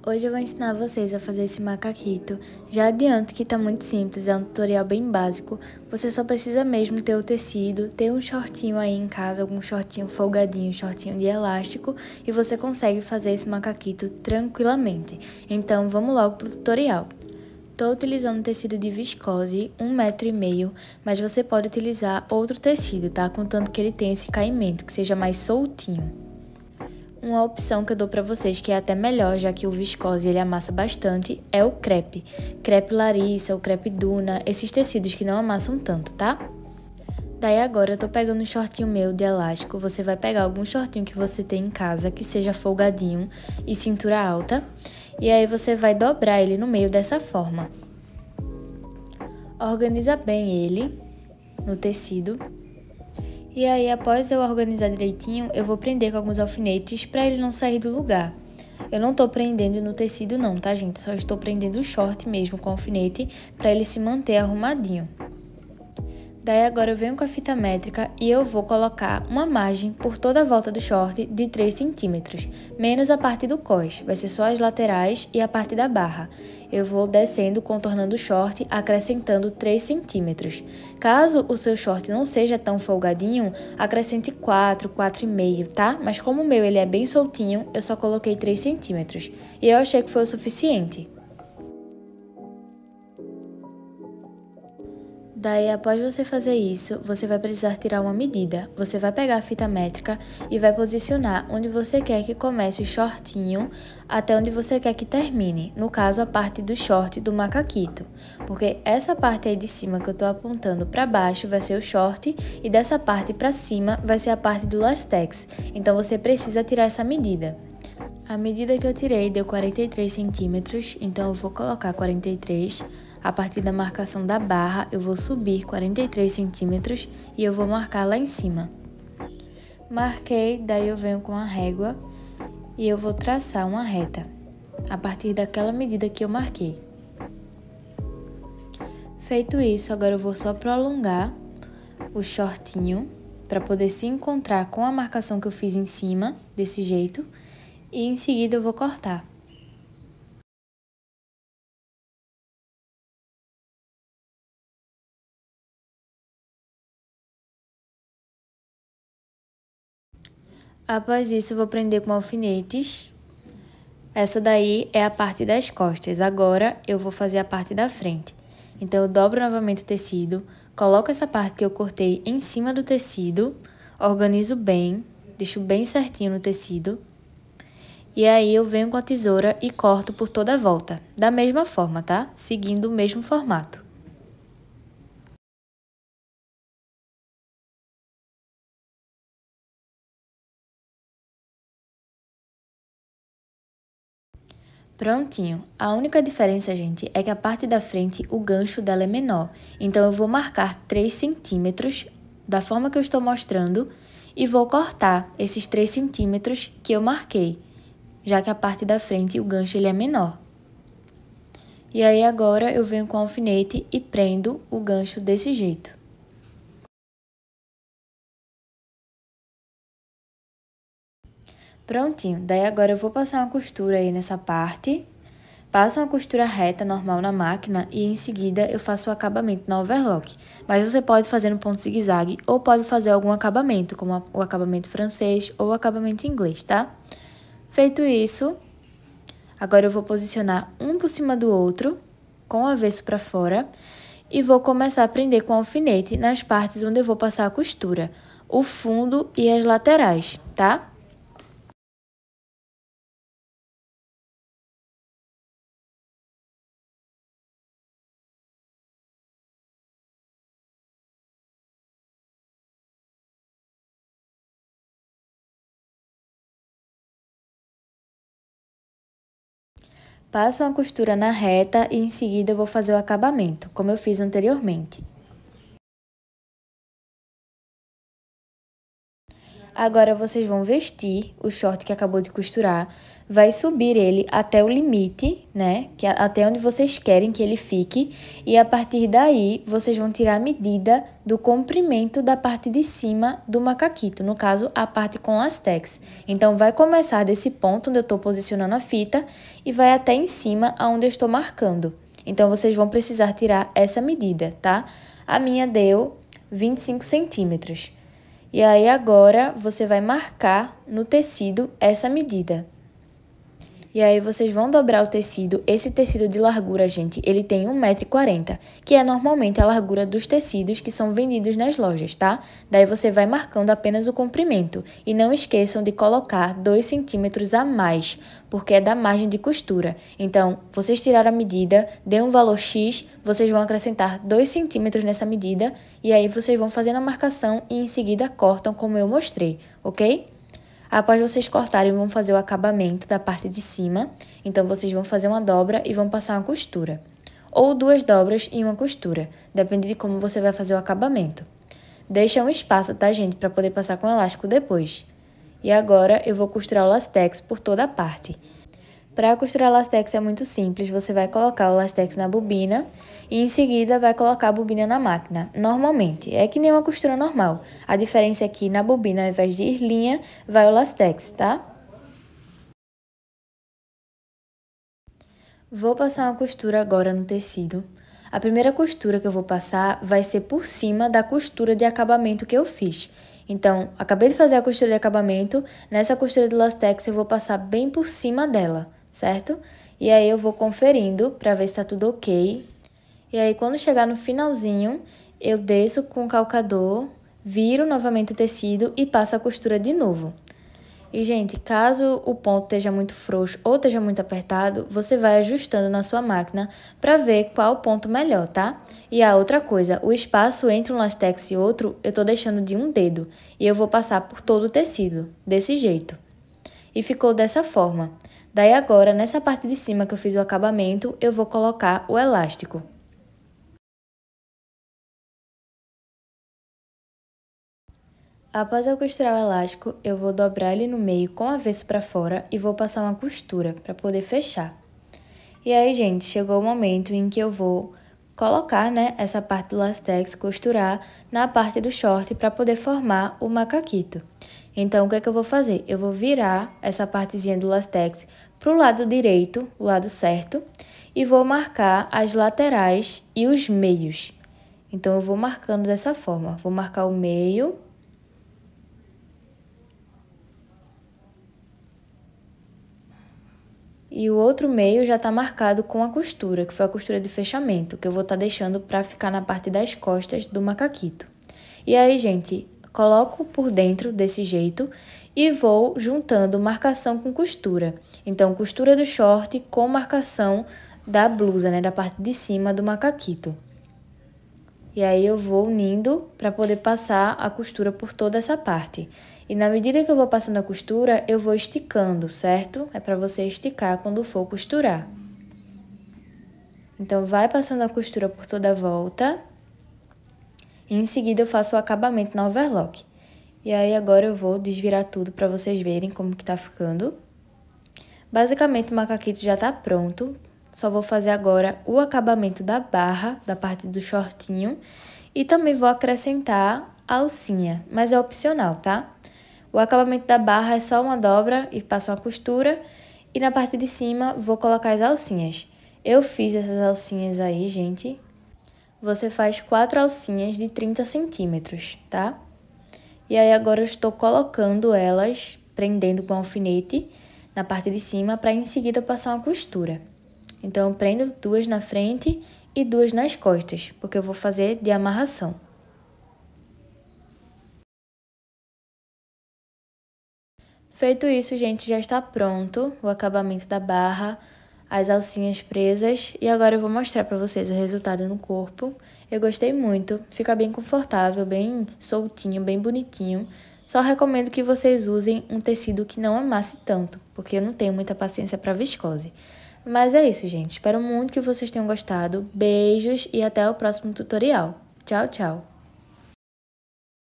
Hoje eu vou ensinar vocês a fazer esse macaquito. Já adianto que tá muito simples, é um tutorial bem básico. Você só precisa mesmo ter o tecido, ter um shortinho aí em casa, algum shortinho folgadinho, shortinho de elástico, e você consegue fazer esse macaquito tranquilamente. Então vamos logo pro tutorial. Estou utilizando tecido de viscose, 1,5 m, mas você pode utilizar outro tecido, tá? Contanto que ele tenha esse caimento, que seja mais soltinho. Uma opção que eu dou pra vocês, que é até melhor, já que o viscose ele amassa bastante, é o crepe. Crepe Larissa, o crepe Duna, esses tecidos que não amassam tanto, tá? Daí agora eu tô pegando um shortinho meu de elástico, você vai pegar algum shortinho que você tem em casa, que seja folgadinho e cintura alta, e aí você vai dobrar ele no meio dessa forma. Organiza bem ele no tecido. E aí, após eu organizar direitinho, eu vou prender com alguns alfinetes para ele não sair do lugar. Eu não tô prendendo no tecido não, tá, gente? Só estou prendendo o short mesmo com alfinete para ele se manter arrumadinho. Daí agora eu venho com a fita métrica e eu vou colocar uma margem por toda a volta do short de 3 centímetros, menos a parte do cós, vai ser só as laterais e a parte da barra. Eu vou descendo, contornando o short, acrescentando 3 centímetros. Caso o seu short não seja tão folgadinho, acrescente 4, 4,5, tá? Mas como o meu ele é bem soltinho, eu só coloquei 3 centímetros. E eu achei que foi o suficiente. Daí, após você fazer isso, você vai precisar tirar uma medida. Você vai pegar a fita métrica e vai posicionar onde você quer que comece o shortinho até onde você quer que termine. No caso, a parte do short do macaquito. Porque essa parte aí de cima que eu tô apontando para baixo vai ser o short e dessa parte para cima vai ser a parte do lastex. Então, você precisa tirar essa medida. A medida que eu tirei deu 43 centímetros, então eu vou colocar 43. A partir da marcação da barra, eu vou subir 43 centímetros e eu vou marcar lá em cima. Marquei, daí eu venho com a régua e eu vou traçar uma reta, a partir daquela medida que eu marquei. Feito isso, agora eu vou só prolongar o shortinho para poder se encontrar com a marcação que eu fiz em cima, desse jeito, e em seguida eu vou cortar. Após isso, eu vou prender com alfinetes. Essa daí é a parte das costas. Agora, eu vou fazer a parte da frente. Então, eu dobro novamente o tecido, coloco essa parte que eu cortei em cima do tecido, organizo bem, deixo bem certinho no tecido. E aí, eu venho com a tesoura e corto por toda a volta, da mesma forma, tá? Seguindo o mesmo formato. Prontinho. A única diferença, gente, é que a parte da frente, o gancho dela é menor. Então, eu vou marcar 3 centímetros da forma que eu estou mostrando e vou cortar esses 3 centímetros que eu marquei, já que a parte da frente, o gancho ele é menor. E aí, agora, eu venho com o alfinete e prendo o gancho desse jeito. Prontinho. Daí, agora eu vou passar uma costura aí nessa parte. Passo uma costura reta normal na máquina e em seguida eu faço o acabamento na overlock. Mas você pode fazer no ponto zigue-zague ou pode fazer algum acabamento, como o acabamento francês ou o acabamento inglês, tá? Feito isso, agora eu vou posicionar um por cima do outro, com o avesso para fora, e vou começar a prender com alfinete nas partes onde eu vou passar a costura, o fundo e as laterais, tá? Passo uma costura na reta e em seguida eu vou fazer o acabamento, como eu fiz anteriormente. Agora vocês vão vestir o short que acabou de costurar. vai subir ele até o limite, né? Que até onde vocês querem que ele fique. E a partir daí, vocês vão tirar a medida do comprimento da parte de cima do macaquito. No caso, a parte com lastex. Então, vai começar desse ponto onde eu estou posicionando a fita e vai até em cima aonde eu estou marcando. Então, vocês vão precisar tirar essa medida, tá? A minha deu 25 centímetros. E aí, agora, você vai marcar no tecido essa medida. E aí, vocês vão dobrar o tecido. Esse tecido de largura, gente, ele tem 1,40 m, que é normalmente a largura dos tecidos que são vendidos nas lojas, tá? Daí, você vai marcando apenas o comprimento. E não esqueçam de colocar 2 centímetros a mais, porque é da margem de costura. Então, vocês tiraram a medida, dê um valor X, vocês vão acrescentar 2 centímetros nessa medida, e aí vocês vão fazendo a marcação e em seguida cortam como eu mostrei, ok? Após vocês cortarem, vão fazer o acabamento da parte de cima. Então, vocês vão fazer uma dobra e vão passar uma costura. Ou 2 dobras e uma costura. Depende de como você vai fazer o acabamento. Deixa um espaço, tá, gente? Para poder passar com elástico depois. E agora, eu vou costurar o lastex por toda a parte. Para costurar o lastex é muito simples. Você vai colocar o lastex na bobina e em seguida vai colocar a bobina na máquina. Normalmente, é que nem uma costura normal. A diferença é que na bobina, ao invés de ir linha, vai o lastex, tá? Vou passar uma costura agora no tecido. A primeira costura que eu vou passar vai ser por cima da costura de acabamento que eu fiz. Então, acabei de fazer a costura de acabamento, nessa costura de lastex eu vou passar bem por cima dela, certo? E aí eu vou conferindo para ver se tá tudo ok. E aí, quando chegar no finalzinho, eu desço com o calcador, viro novamente o tecido e passo a costura de novo. E, gente, caso o ponto esteja muito frouxo ou esteja muito apertado, você vai ajustando na sua máquina para ver qual o ponto melhor, tá? E a outra coisa, o espaço entre um lastex e outro, eu tô deixando de um dedo. E eu vou passar por todo o tecido, desse jeito. E ficou dessa forma. Daí agora, nessa parte de cima que eu fiz o acabamento, eu vou colocar o elástico. Após eu costurar o elástico, eu vou dobrar ele no meio com o avesso para fora e vou passar uma costura para poder fechar. E aí, gente, chegou o momento em que eu vou colocar, né, essa parte do lastex, costurar na parte do short para poder formar o macaquito. Então, o que é que eu vou fazer? Eu vou virar essa partezinha do lastex pro lado direito, o lado certo, e vou marcar as laterais e os meios. Então, eu vou marcando dessa forma. Vou marcar o meio. E o outro meio já tá marcado com a costura, que foi a costura de fechamento, que eu vou estar deixando para ficar na parte das costas do macaquito. E aí, gente, coloco por dentro desse jeito e vou juntando marcação com costura. Então, costura do short com marcação da blusa, né, da parte de cima do macaquito. E aí eu vou unindo para poder passar a costura por toda essa parte. E na medida que eu vou passando a costura, eu vou esticando, certo? É para você esticar quando for costurar. Então, vai passando a costura por toda a volta. E em seguida, eu faço o acabamento na overlock. E aí, agora eu vou desvirar tudo para vocês verem como que tá ficando. Basicamente, o macaquito já tá pronto. Só vou fazer agora o acabamento da barra, da parte do shortinho. E também vou acrescentar a alcinha, mas é opcional, tá? O acabamento da barra é só uma dobra e passo uma costura. E na parte de cima, vou colocar as alcinhas. Eu fiz essas alcinhas aí, gente. Você faz 4 alcinhas de 30 centímetros, tá? E aí, agora eu estou colocando elas, prendendo com alfinete na parte de cima, para em seguida passar uma costura. Então, eu prendo 2 na frente e 2 nas costas, porque eu vou fazer de amarração. Feito isso, gente, já está pronto o acabamento da barra, as alcinhas presas, e agora eu vou mostrar para vocês o resultado no corpo. Eu gostei muito, fica bem confortável, bem soltinho, bem bonitinho. Só recomendo que vocês usem um tecido que não amasse tanto, porque eu não tenho muita paciência para viscose. Mas é isso, gente. Espero muito que vocês tenham gostado. Beijos e até o próximo tutorial. Tchau, tchau!